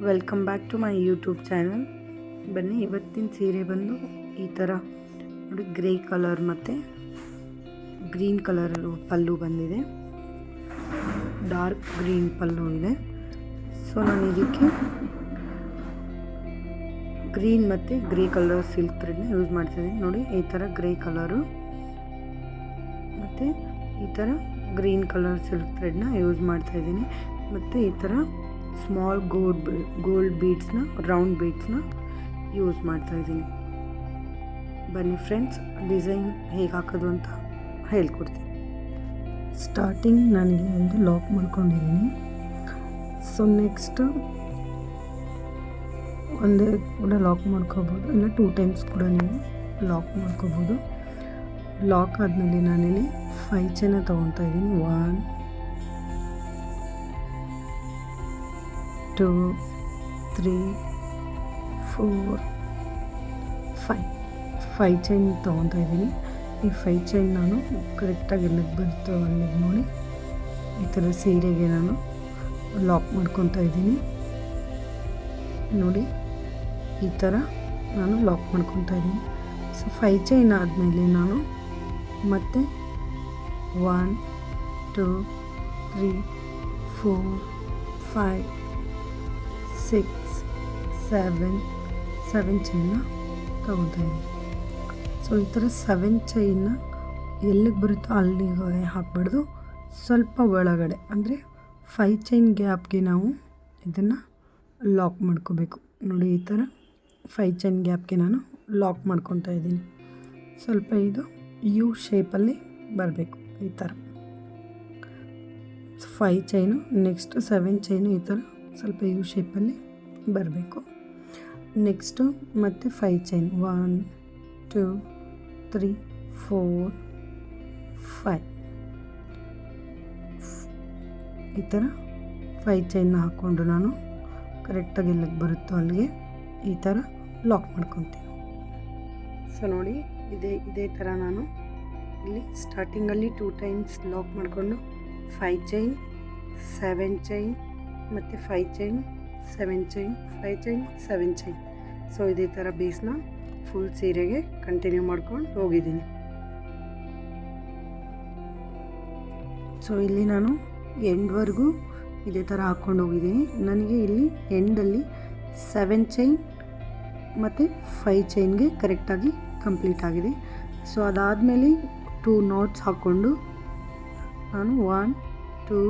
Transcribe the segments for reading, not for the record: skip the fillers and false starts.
Welcome back to my YouTube channel. ಬನ್ನಿ, ಇವತ್ತಿನ ಸೀರೆ ಬಂದು ಈ ಥರ ನೋಡಿ, ಗ್ರೇ ಕಲರ್ ಮತ್ತು ಗ್ರೀನ್ ಕಲರ್ ಪಲ್ಲು ಬಂದಿದೆ. ಡಾರ್ಕ್ ಗ್ರೀನ್ ಪಲ್ಲು ಇದೆ. ಸೊ ನಾನು ಇದಕ್ಕೆ ಗ್ರೀನ್ ಮತ್ತು ಗ್ರೇ ಕಲರ್ ಸಿಲ್ಕ್ ಥ್ರೆಡ್ನ ಯೂಸ್ ಮಾಡ್ತಾಯಿದ್ದೀನಿ. ನೋಡಿ, ಈ ಥರ ಗ್ರೇ ಕಲರು ಮತ್ತು ಈ ಥರ ಗ್ರೀನ್ ಕಲರ್ ಸಿಲ್ಕ್ ಥ್ರೆಡ್ನ ಯೂಸ್ ಮಾಡ್ತಾಯಿದ್ದೀನಿ. ಮತ್ತು ಈ ಥರ ಸ್ಮಾಲ್ ಗೋಲ್ಡ್ ಬೀಡ್ಸ್ನ, ರೌಂಡ್ ಬೀಡ್ಸ್ನ ಯೂಸ್ ಮಾಡ್ತಾಯಿದ್ದೀನಿ. ಬನ್ನಿ ಫ್ರೆಂಡ್ಸ್, ಡಿಸೈನ್ ಹೇಗೆ ಹಾಕೋದು ಅಂತ ಹೇಳ್ಕೊಡ್ತೀನಿ. ಸ್ಟಾರ್ಟಿಂಗ್ ನಾನಿಲ್ಲಿ ಒಂದು ಲಾಕ್ ಮಾಡ್ಕೊಂಡಿದ್ದೀನಿ. ಸೊ ನೆಕ್ಸ್ಟ್ ಒಂದೇ ಕೂಡ ಲಾಕ್ ಮಾಡ್ಕೋಬೋದು, ಇಲ್ಲ 2 ಟೈಮ್ಸ್ ಕೂಡ ನೀವು ಲಾಕ್ ಮಾಡ್ಕೋಬೋದು. ಲಾಕ್ ಆದಮೇಲೆ ನಾನಿಲ್ಲಿ 5 ಚೈನ ತೊಗೊತಾ ಇದ್ದೀನಿ. 1 2 3 4 5 ಚೈನ್ ತೊಗೊತಾ ಇದ್ದೀನಿ. ಈ 5 ಚೈನ್ ನಾನು ಕರೆಕ್ಟಾಗಿ ಎಲ್ಲಿಗೆ ಬರುತ್ತೋ ಅಲ್ಲಿಗೆ ನೋಡಿ ಈ ಥರ ಸೀರೆಗೆ ನಾನು ಲಾಕ್ ಮಾಡ್ಕೊತಾ ಇದ್ದೀನಿ. ನೋಡಿ, ಈ ಥರ ನಾನು ಲಾಕ್ ಮಾಡ್ಕೊತಾ ಇದ್ದೀನಿ. ಸೊ 5 ಚೈನ್ ಆದಮೇಲೆ ನಾನು ಮತ್ತೆ 1 2 3 4 5 6 7 ಚೈನ್ನ ತೊಗೊತಾ ಇದ್ದೀನಿ. ಸೊ ಈ ಥರ 7 ಚೈನ್ನ ಎಲ್ಲಿಗೆ ಬರುತ್ತೋ ಅಲ್ಲಿಗೆ ಹಾಕ್ಬಾರ್ದು, ಸ್ವಲ್ಪ ಒಳಗಡೆ ಅಂದರೆ 5 ಚೈನ್ ಗ್ಯಾಪ್ಗೆ ನಾವು ಇದನ್ನು ಲಾಕ್ ಮಾಡ್ಕೋಬೇಕು. ನೋಡಿ, ಈ ಥರ 5 ಚೈನ್ ಗ್ಯಾಪ್ಗೆ ನಾನು ಲಾಕ್ ಮಾಡ್ಕೊತಾ ಇದ್ದೀನಿ. ಸ್ವಲ್ಪ ಇದು ಯು ಶೇಪಲ್ಲಿ ಬರಬೇಕು. ಈ ಥರ 5 ಚೈನು, ನೆಕ್ಸ್ಟ್ 7 ಚೈನು ಈ ಥರ ಸ್ವಲ್ಪ ಯು ಶೇಪಲ್ಲಿ ಬರಬೇಕು. ನೆಕ್ಸ್ಟು ಮತ್ತು 5 ಚೈನ್ 1 2 3 4 5 ಈ ಥರ 5 ಚೈನ್ನ ಹಾಕ್ಕೊಂಡು ನಾನು ಕರೆಕ್ಟಾಗಿ ಎಲ್ಲಿಗೆ ಬರುತ್ತೋ ಅಲ್ಲಿಗೆ ಈ ಥರ ಲಾಕ್ ಮಾಡ್ಕೊತೀನಿ. ಸೊ ನೋಡಿ, ಇದೇ ಥರ ನಾನು ಇಲ್ಲಿ ಸ್ಟಾರ್ಟಿಂಗಲ್ಲಿ 2 ಟೈಮ್ಸ್ ಲಾಕ್ ಮಾಡಿಕೊಂಡು 5 ಚೈನ್ 7 ಚೈನ್ ಮತ್ತು 5 chain 7 chain 5 chain 7 chain. So ಇದೇ ಥರ ಬೇಸ್ನ ಫುಲ್ ಸೀರೆಗೆ ಕಂಟಿನ್ಯೂ ಮಾಡ್ಕೊಂಡು ಹೋಗಿದ್ದೀನಿ. ಸೊ ಇಲ್ಲಿ ನಾನು ಎಂಡ್ವರೆಗೂ ಇದೇ ಥರ ಹಾಕ್ಕೊಂಡು ಹೋಗಿದ್ದೀನಿ. ನನಗೆ ಇಲ್ಲಿ ಎಂಡಲ್ಲಿ 7 ಚೈನ್ ಮತ್ತು 5 ಚೈನ್ಗೆ ಕರೆಕ್ಟಾಗಿ ಕಂಪ್ಲೀಟ್ ಆಗಿದೆ. ಸೊ ಅದಾದಮೇಲೆ 2 ನಾಟ್ಸ್ ಹಾಕ್ಕೊಂಡು ನಾನು 1 2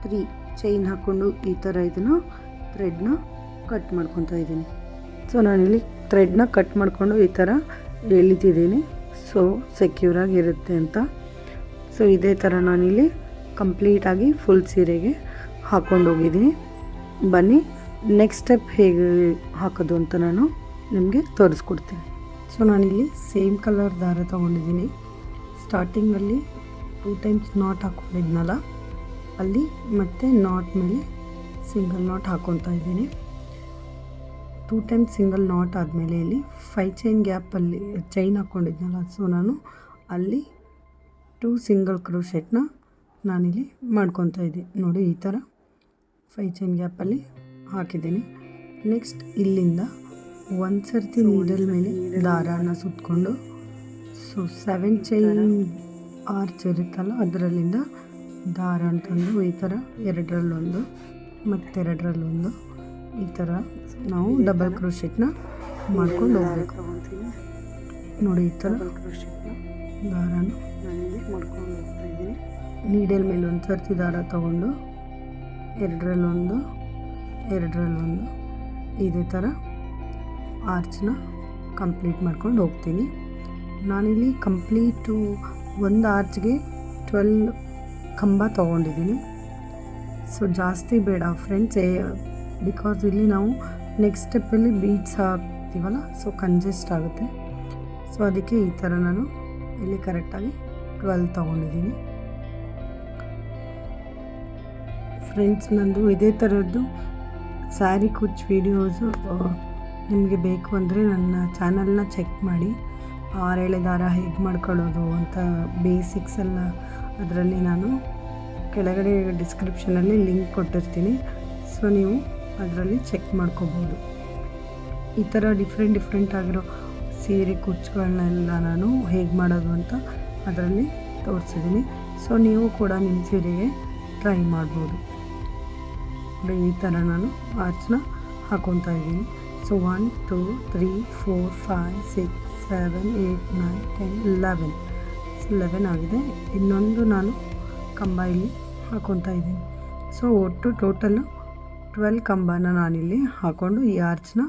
3 ಚೈನ್ ಹಾಕ್ಕೊಂಡು ಈ ಥರ ಇದನ್ನು ಥ್ರೆಡ್ನ ಕಟ್ ಮಾಡ್ಕೊತಾ ಇದ್ದೀನಿ. ಸೊ ನಾನಿಲ್ಲಿ ಥ್ರೆಡ್ನ ಕಟ್ ಮಾಡಿಕೊಂಡು ಈ ಥರ ಎಳಿತಿದ್ದೀನಿ, ಸೊ ಸೆಕ್ಯೂರಾಗಿರುತ್ತೆ ಅಂತ. ಸೊ ಇದೇ ಥರ ನಾನಿಲ್ಲಿ ಕಂಪ್ಲೀಟಾಗಿ ಫುಲ್ ಸೀರೆಗೆ ಹಾಕ್ಕೊಂಡು ಹೋಗಿದ್ದೀನಿ. ಬನ್ನಿ, ನೆಕ್ಸ್ಟ್ ಸ್ಟೆಪ್ ಹೇಗೆ ಹಾಕೋದು ಅಂತ ನಾನು ನಿಮಗೆ ತೋರಿಸ್ಕೊಡ್ತೀನಿ. ಸೊ ನಾನಿಲ್ಲಿ ಸೇಮ್ ಕಲರ್ ದಾರ ತೊಗೊಂಡಿದ್ದೀನಿ. ಸ್ಟಾರ್ಟಿಂಗಲ್ಲಿ 2 ಟೈಮ್ಸ್ ನಾಟ್ ಹಾಕ್ಕೊಂಡಿದ್ನಲ್ಲ ಅಲ್ಲಿ ಮತ್ತೆ ನಾಟ್ ಮೇಲೆ ಸಿಂಗಲ್ ನಾಟ್ ಹಾಕ್ಕೊತಾ ಇದ್ದೀನಿ. 2 ಟೈಮ್ಸ್ ಸಿಂಗಲ್ ನಾಟ್ ಆದಮೇಲೆ ಇಲ್ಲಿ 5 ಚೈನ್ ಗ್ಯಾಪಲ್ಲಿ ಚೈನ್ ಹಾಕ್ಕೊಂಡಿದ್ನಲ್ಲ, ಸೊ ನಾನು ಅಲ್ಲಿ 2 ಸಿಂಗಲ್ ಕ್ರೋಶೆಟ್ನ ನಾನಿಲ್ಲಿ ಮಾಡ್ಕೊತಾ ಇದ್ದೀನಿ. ನೋಡಿ, ಈ ಥರ 5 ಚೈನ್ ಗ್ಯಾಪಲ್ಲಿ ಹಾಕಿದ್ದೀನಿ. ನೆಕ್ಸ್ಟ್ ಇಲ್ಲಿಂದ ಒಂದು ಸರ್ತಿ ನೀಡಲ್ ಮೇಲೆ ದಾರಾನ ಸುತ್ತಕೊಂಡು, ಸೊ 7 ಚೈನ್ ಆರ್ಚ್ ಇರುತ್ತಲ್ಲ ಅದರಲ್ಲಿಂದ ದಾರ ಅಂತಂದು ಈ ಥರ 2ರಲ್ಲೊಂದು ಮತ್ತೆರಡರಲ್ಲೊಂದು ಈ ಥರ ನಾವು ಡಬಲ್ ಕ್ರೋಶೆಟ್ನ ಮಾಡ್ಕೊಂಡು ಹೋಗ್ಬೇಕು. ನೋಡಿ, ಈ ಥರ ಕ್ರೋಶೆಟ್ನ ದಾರಾನ ನಾನಿಲ್ಲಿ ಮಾಡ್ಕೊಂಡು ಹೋಗ್ತಾ ಇದ್ದೀನಿ. ನೀಡಲ್ ಮೇಲೆ ಒಂದು ಸರ್ತಿ ದಾರ ತೊಗೊಂಡು 2ರಲ್ಲೊಂದು ಇದೇ ಥರ ಆರ್ಚ್ನ ಕಂಪ್ಲೀಟ್ ಮಾಡ್ಕೊಂಡು ಹೋಗ್ತೀನಿ. ನಾನಿಲ್ಲಿ ಕಂಪ್ಲೀಟು ಒಂದು ಆರ್ಚ್ಗೆ 12 ಕಂಬ ತೊಗೊಂಡಿದ್ದೀನಿ. ಸೊ ಜಾಸ್ತಿ ಬೇಡ ಫ್ರೆಂಡ್ಸ್, ಬಿಕಾಸ್ ಇಲ್ಲಿ ನಾವು ನೆಕ್ಸ್ಟ್ ಸ್ಟೆಪ್ಪಲ್ಲಿ ಬೀಡ್ಸ್ ಹಾಕ್ತೀವಲ್ಲ, ಸೊ ಕಂಜೆಸ್ಟ್ ಆಗುತ್ತೆ. ಸೊ ಅದಕ್ಕೆ ಈ ಥರ ನಾನು ಇಲ್ಲಿ ಕರೆಕ್ಟಾಗಿ 12 ತೊಗೊಂಡಿದ್ದೀನಿ. ಫ್ರೆಂಡ್ಸ್, ನಂದು ಇದೇ ಥರದ್ದು ಸ್ಯಾರಿ ಕುಚ್ ವೀಡಿಯೋಸು ನಿಮಗೆ ಬೇಕು ಅಂದರೆ ನನ್ನ ಚಾನಲ್ನ ಚೆಕ್ ಮಾಡಿ. 6 ಎಳೆ ದಾರ ಹೇಗೆ ಮಾಡ್ಕೊಳ್ಳೋದು ಅಂತ ಬೇಸಿಕ್ಸ್ ಎಲ್ಲ ಅದರಲ್ಲಿ ನಾನು ಕೆಳಗಡೆ ಡಿಸ್ಕ್ರಿಪ್ಷನಲ್ಲಿ ಲಿಂಕ್ ಕೊಟ್ಟಿರ್ತೀನಿ. ಸೊ ನೀವು ಅದರಲ್ಲಿ ಚೆಕ್ ಮಾಡ್ಕೋಬೋದು. ಈ ಥರ ಡಿಫ್ರೆಂಟ್ ಆಗಿರೋ ಸೀರೆ ಕುಚ್ಚುಗಳನ್ನೆಲ್ಲ ನಾನು ಹೇಗೆ ಮಾಡೋದು ಅಂತ ಅದರಲ್ಲಿ ತೋರಿಸಿದ್ದೀನಿ. ಸೊ ನೀವು ಕೂಡ ನಿಮ್ಮ ಸೀರೆಗೆ ಟ್ರೈ ಮಾಡ್ಬೋದು. ಈ ಥರ ನಾನು ಆರ್ಚನ್ನ ಹಾಕ್ಕೊತಾ ಇದ್ದೀನಿ. ಸೊ 1 2 3 4 5 6 7 8 9 10 11 11 ಆಗಿದೆ. ಇನ್ನೊಂದು ನಾನು ಕಂಬ ಇಲ್ಲಿ ಹಾಕ್ಕೊತಾ ಇದ್ದೀನಿ. ಸೊ ಒಟ್ಟು ಟೋಟಲ್ಲು 12 ಕಂಬನ ನಾನಿಲ್ಲಿ ಹಾಕ್ಕೊಂಡು ಈ ಆರ್ಚನ್ನ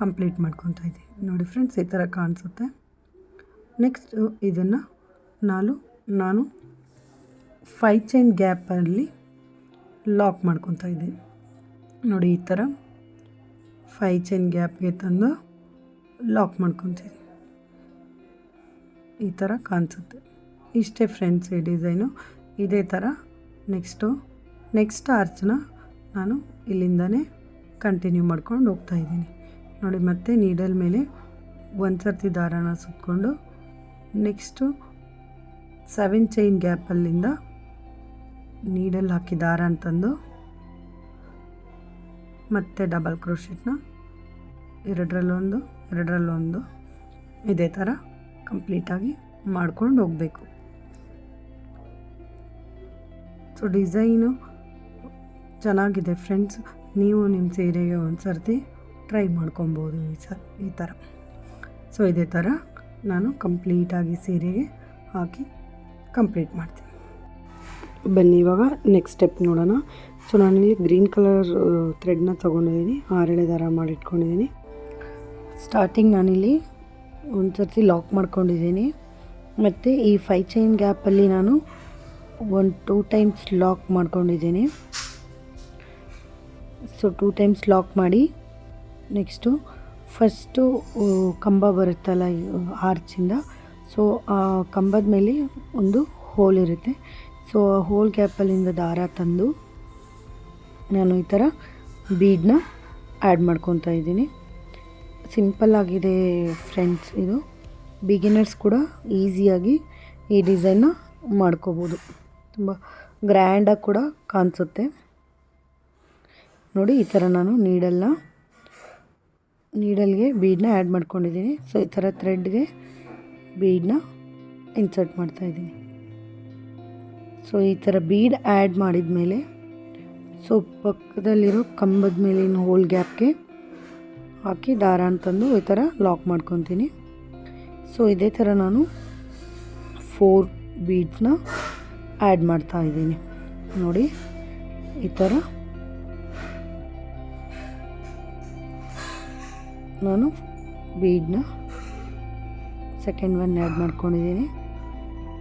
ಕಂಪ್ಲೀಟ್ ಮಾಡ್ಕೊತಾ ಇದ್ದೀನಿ. ನೋಡಿ ಫ್ರೆಂಡ್ಸ್, ಈ ಥರ ಕಾಣಿಸುತ್ತೆ. ನೆಕ್ಸ್ಟು ಇದನ್ನು ನಾನು 5 ಚೈನ್ ಗ್ಯಾಪಲ್ಲಿ ಲಾಕ್ ಮಾಡ್ಕೊತಾ ಇದ್ದೀನಿ. ನೋಡಿ ಈ ಥರ 5 ಚೈನ್ ಗ್ಯಾಪ್ಗೆ ತಂದು ಲಾಕ್ ಮಾಡ್ಕೊತೀನಿ. ಈ ಥರ ಕಾಣಿಸುತ್ತೆ. ಇಷ್ಟೇ ಫ್ರೆಂಡ್ಸ್ ಈ ಡಿಸೈನು. ಇದೇ ಥರ ನೆಕ್ಸ್ಟ್ ಆರ್ಚನ್ನ ನಾನು ಇಲ್ಲಿಂದನೇ ಕಂಟಿನ್ಯೂ ಮಾಡ್ಕೊಂಡು ಹೋಗ್ತಾಯಿದ್ದೀನಿ. ನೋಡಿ, ಮತ್ತೆ ನೀಡಲ್ ಮೇಲೆ ಒಂದು ಸರ್ತಿ ದಾರಾನ ಸುತ್ಕೊಂಡು ನೆಕ್ಸ್ಟು 7 ಚೈನ್ ಗ್ಯಾಪಲ್ಲಿಂದ ನೀಡಲ್ ಹಾಕಿ ದಾರ ಅಂತಂದು ಮತ್ತೆ ಡಬಲ್ ಕ್ರೋಶೆಟ್ನ ಎರಡರಲ್ಲೊಂದು ಇದೇ ಥರ ಕಂಪ್ಲೀಟಾಗಿ ಮಾಡ್ಕೊಂಡು ಹೋಗಬೇಕು. ಸೊ ಡಿಸೈನು ಚೆನ್ನಾಗಿದೆ ಫ್ರೆಂಡ್ಸ್. ನೀವು ನಿಮ್ಮ ಸೀರೆಗೆ ಒಂದು ಸರ್ತಿ ಟ್ರೈ ಮಾಡ್ಕೊಬೋದು ಈ ಥರ. ಸೊ ಇದೇ ಥರ ನಾನು ಕಂಪ್ಲೀಟಾಗಿ ಸೀರೆಗೆ ಹಾಕಿ ಕಂಪ್ಲೀಟ್ ಮಾಡ್ತೀನಿ. ಬನ್ನಿ ಇವಾಗ ನೆಕ್ಸ್ಟ್ ಸ್ಟೆಪ್ ನೋಡೋಣ. ಸೊ ನಾನಿಲ್ಲಿ ಗ್ರೀನ್ ಕಲರ್ ಥ್ರೆಡ್ನ ತೊಗೊಂಡಿದ್ದೀನಿ, 6 ಎಳೆ ದಾರ ಮಾಡಿಟ್ಕೊಂಡಿದ್ದೀನಿ. ಸ್ಟಾರ್ಟಿಂಗ್ ನಾನಿಲ್ಲಿ ಒಂದು ಸರ್ತಿ ಲಾಕ್ ಮಾಡ್ಕೊಂಡಿದ್ದೀನಿ. ಮತ್ತು ಈ 5 ಚೈನ್ ಗ್ಯಾಪಲ್ಲಿ ನಾನು 2 ಟೈಮ್ಸ್ ಲಾಕ್ ಮಾಡ್ಕೊಂಡಿದ್ದೀನಿ. ಸೊ 2 ಟೈಮ್ಸ್ ಲಾಕ್ ಮಾಡಿ ನೆಕ್ಸ್ಟು ಫಸ್ಟು ಕಂಬ ಬರುತ್ತಲ್ಲ ಆರ್ಚಿಂದ, ಸೊ ಆ ಕಂಬದ ಮೇಲೆ ಒಂದು ಹೋಲ್ ಇರುತ್ತೆ. ಸೊ ಆ ಹೋಲ್ ಗ್ಯಾಪಲ್ಲಿಂದ ದಾರ ತಂದು ನಾನು ಈ ಥರ ಬೀಡನ್ನ ಆ್ಯಡ್ ಮಾಡ್ಕೊತಾ ಇದ್ದೀನಿ. ಸಿಂಪಲ್ ಆಗಿದೆ ಫ್ರೆಂಡ್ಸ್. ಇದು ಬಿಗಿನರ್ಸ್ ಕೂಡ ಈಸಿಯಾಗಿ ಈ ಡಿಸೈನ್ನ ಮಾಡ್ಕೋಬೋದು. ತುಂಬ ಗ್ರ್ಯಾಂಡಾಗಿ ಕೂಡ ಕಾಣಿಸುತ್ತೆ. ನೋಡಿ, ಈ ಥರ ನಾನು ನೀಡಲ್ಗೆ ಬೀಡನ್ನ ಆ್ಯಡ್ ಮಾಡ್ಕೊಂಡಿದ್ದೀನಿ. ಸೊ ಈ ಥರ ಥ್ರೆಡ್ಗೆ ಬೀಡನ್ನ ಇನ್ಸರ್ಟ್ ಮಾಡ್ತಾಯಿದ್ದೀನಿ. ಸೊ ಈ ಥರ ಬೀಡ್ ಆ್ಯಡ್ ಮಾಡಿದ ಮೇಲೆ ಸೊ ಪಕ್ಕದಲ್ಲಿರೋ ಕಂಬದ ಮೇಲಿನ ಹೋಲ್ ಗ್ಯಾಪ್ಗೆ ಹಾಕಿ ದಾರ ಅಂತಂದು ಈ ಥರ ಲಾಕ್ ಮಾಡ್ಕೊತೀನಿ. ಸೊ ಇದೇ ಥರ ನಾನು 4 ಬೀಡ್ಸ್ನ ಆ್ಯಡ್ ಮಾಡ್ತಾ ಇದ್ದೀನಿ. ನೋಡಿ, ಈ ಥರ ನಾನು ಬೀಡನ್ನ ಸೆಕೆಂಡ್ ಒನ್ ಆ್ಯಡ್ ಮಾಡ್ಕೊಂಡಿದ್ದೀನಿ.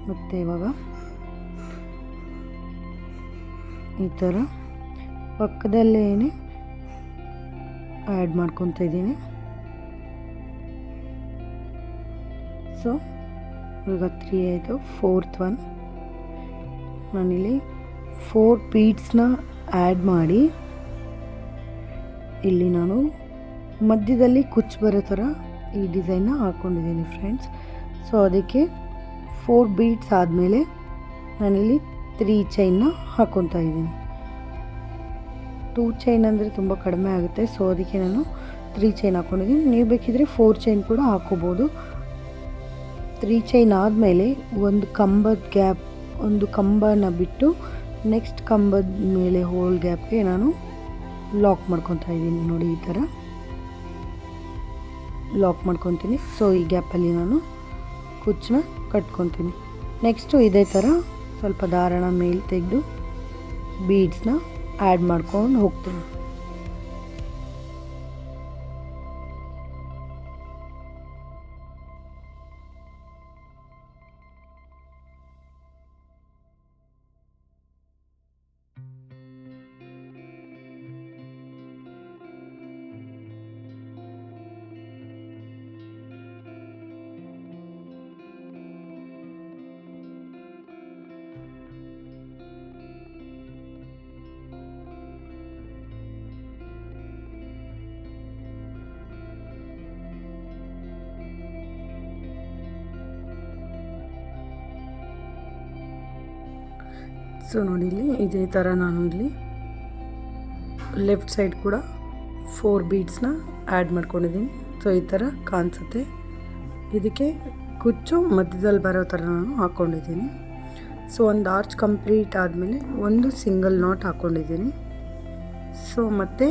ಮತ್ತು ಇವಾಗ ಈ ಥರ ಪಕ್ಕದಲ್ಲೇ ಆ್ಯಡ್ ಮಾಡ್ಕೊತಾ ಇದ್ದೀನಿ. ಸೊ ಇವಾಗ 3 ಆಯಿತು. 4th ಒನ್ ನಾನಿಲ್ಲಿ 4 ಬೀಡ್ಸ್ನ ಆ್ಯಡ್ ಮಾಡಿ ಇಲ್ಲಿ ನಾನು ಮಧ್ಯದಲ್ಲಿ ಕುಚ್ಚು ಬರೋ ಥರ ಈ ಡಿಸೈನ್ನ ಹಾಕ್ಕೊಂಡಿದ್ದೀನಿ ಫ್ರೆಂಡ್ಸ್. ಸೊ ಅದಕ್ಕೆ 4 ಬೀಡ್ಸ್ ಆದಮೇಲೆ ನಾನಿಲ್ಲಿ 3 ಚೈನ್ನ ಹಾಕ್ಕೊತಾ ಇದ್ದೀನಿ. 2 ಚೈನ್ ಅಂದರೆ ತುಂಬ ಕಡಿಮೆ ಆಗುತ್ತೆ. ಸೊ ಅದಕ್ಕೆ ನಾನು 3 ಚೈನ್ ಹಾಕ್ಕೊಂಡಿದ್ದೀನಿ. ನೀವು ಬೇಕಿದ್ರೆ 4 ಚೈನ್ ಕೂಡ ಹಾಕ್ಕೋಬೋದು. 3 ಚೈನ್ ಆದಮೇಲೆ ಒಂದು ಕಂಬನ ಬಿಟ್ಟು ನೆಕ್ಸ್ಟ್ ಕಂಬದ ಮೇಲೆ ಹೋಲ್ ಗ್ಯಾಪ್ಗೆ ನಾನು ಲಾಕ್ ಮಾಡ್ಕೊತಾ ಇದ್ದೀನಿ. ನೋಡಿ, ಈ ಥರ ಲಾಕ್ ಮಾಡ್ಕೊತೀನಿ. ಸೊ ಈ ಗ್ಯಾಪಲ್ಲಿ ನಾನು ಕುಚ್ಚನ್ನ ಕಟ್ಕೊತೀನಿ. ನೆಕ್ಸ್ಟು ಇದೇ ಥರ ಸ್ವಲ್ಪ ದಾರಣ ಮೇಲೆ ತೆಗೆದು ಬೀಡ್ಸ್ನ ಆ್ಯಡ್ ಮಾಡ್ಕೊಂಡು ಹೋಗ್ತೀನಿ. ಸೊ ನೋಡಿ, ಇಲ್ಲಿ ಇದೇ ಥರ ನಾನು ಇಲ್ಲಿ ಲೆಫ್ಟ್ ಸೈಡ್ ಕೂಡ 4 ಬೀಡ್ಸ್ನ ಆ್ಯಡ್ ಮಾಡ್ಕೊಂಡಿದ್ದೀನಿ. ಸೊ ಈ ಥರ ಕಾಣಿಸುತ್ತೆ. ಇದಕ್ಕೆ ಕುಚ್ಚು ಮಧ್ಯದಲ್ಲಿ ಬರೋ ಥರ ನಾನು ಹಾಕ್ಕೊಂಡಿದ್ದೀನಿ. ಸೊ ಒಂದು ಆರ್ಚ್ ಕಂಪ್ಲೀಟ್ ಆದಮೇಲೆ ಒಂದು ಸಿಂಗಲ್ ನಾಟ್ ಹಾಕ್ಕೊಂಡಿದ್ದೀನಿ. ಸೊ ಮತ್ತೆ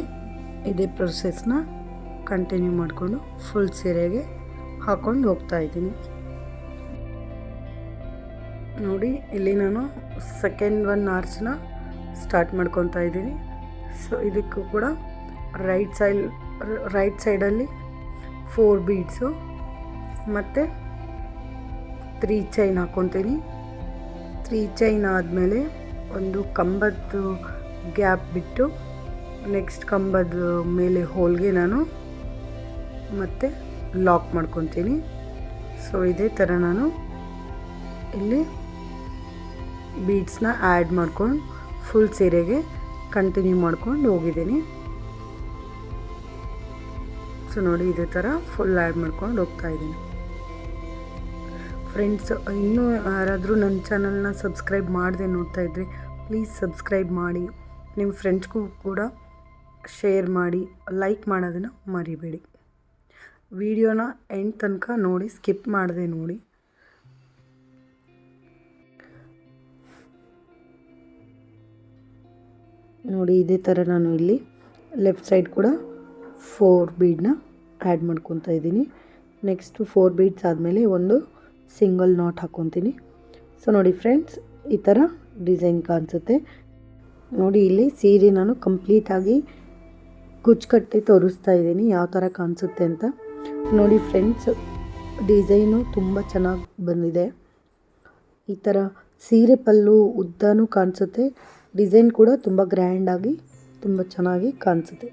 ಇದೇ ಪ್ರೊಸೆಸ್ನ ಕಂಟಿನ್ಯೂ ಮಾಡಿಕೊಂಡು ಫುಲ್ ಸೀರೆಗೆ ಹಾಕ್ಕೊಂಡು ಹೋಗ್ತಾ ಇದ್ದೀನಿ. ನೋಡಿ ಇಲ್ಲಿ ನಾನು ಸೆಕೆಂಡ್ ಒನ್ ಆರ್ಚ್ನ ಸ್ಟಾರ್ಟ್ ಮಾಡ್ಕೊತಾ ಇದ್ದೀನಿ. ಸೊ ಇದಕ್ಕೂ ಕೂಡ ರೈಟ್ ಸೈಡಲ್ಲಿ 4 ಬೀಡ್ಸು ಮತ್ತು 3 ಚೈನ್ ಹಾಕ್ಕೊತೀನಿ. 3 ಚೈನ್ ಆದಮೇಲೆ ಒಂದು ಕಂಬದ್ದು ಗ್ಯಾಪ್ ಬಿಟ್ಟು ನೆಕ್ಸ್ಟ್ ಕಂಬದ ಮೇಲೆ ಹೋಲ್ಗೆ ನಾನು ಮತ್ತೆ ಲಾಕ್ ಮಾಡ್ಕೊತೀನಿ. ಸೊ ಇದೇ ಥರ ನಾನು ಇಲ್ಲಿ ಬೀಡ್ಸ್ನ ಆ್ಯಡ್ ಮಾಡ್ಕೊಂಡು ಫುಲ್ ಸೀರೆಗೆ ಕಂಟಿನ್ಯೂ ಮಾಡ್ಕೊಂಡು ಹೋಗಿದ್ದೀನಿ. ಸೊ ನೋಡಿ ಇದೇ ಥರ ಫುಲ್ ಆ್ಯಡ್ ಮಾಡ್ಕೊಂಡು ಹೋಗ್ತಾ ಇದ್ದೀನಿ. ಫ್ರೆಂಡ್ಸ್, ಇನ್ನೂ ಯಾರಾದರೂ ನನ್ನ ಚಾನಲ್ನ ಸಬ್ಸ್ಕ್ರೈಬ್ ಮಾಡದೆ ನೋಡ್ತಾ ಇದ್ರಿ, ಪ್ಲೀಸ್ ಸಬ್ಸ್ಕ್ರೈಬ್ ಮಾಡಿ, ನಿಮ್ಮ ಫ್ರೆಂಡ್ಸ್ಗೂ ಕೂಡ ಶೇರ್ ಮಾಡಿ, ಲೈಕ್ ಮಾಡೋದನ್ನು ಮರಿಬೇಡಿ. ವಿಡಿಯೋನ ಎಂಡ್ ತನಕ ನೋಡಿ, ಸ್ಕಿಪ್ ಮಾಡದೆ ನೋಡಿ. ನೋಡಿ ಇದೇ ಥರ ನಾನು ಇಲ್ಲಿ ಲೆಫ್ಟ್ ಸೈಡ್ ಕೂಡ 4 ಬೀಡನ್ನ ಆ್ಯಡ್ ಮಾಡ್ಕೊತಾ ಇದ್ದೀನಿ. ನೆಕ್ಸ್ಟು 4 ಬೀಡ್ಸ್ ಆದಮೇಲೆ ಒಂದು ಸಿಂಗಲ್ ನಾಟ್ ಹಾಕ್ಕೊತೀನಿ. ಸೊ ನೋಡಿ ಫ್ರೆಂಡ್ಸ್, ಈ ಥರ ಡಿಸೈನ್ ಕಾಣಿಸುತ್ತೆ. ನೋಡಿ ಇಲ್ಲಿ ಸೀರೆ ನಾನು ಕಂಪ್ಲೀಟಾಗಿ ಕುಚ್ಚುಕಟ್ಟಿ ತೋರಿಸ್ತಾ ಇದ್ದೀನಿ ಯಾವ ಥರ ಕಾಣಿಸುತ್ತೆ ಅಂತ. ನೋಡಿ ಫ್ರೆಂಡ್ಸ್, ಡಿಸೈನು ತುಂಬ ಚೆನ್ನಾಗಿ ಬಂದಿದೆ. ಈ ಥರ ಸೀರೆ ಪಲ್ಲು ಉದ್ದನೂ ಕಾಣಿಸುತ್ತೆ. ಡಿಸೈನ್ ಕೂಡ ತುಂಬ ಗ್ರ್ಯಾಂಡಾಗಿ ತುಂಬ ಚೆನ್ನಾಗಿ ಕಾಣಿಸುತ್ತೆ.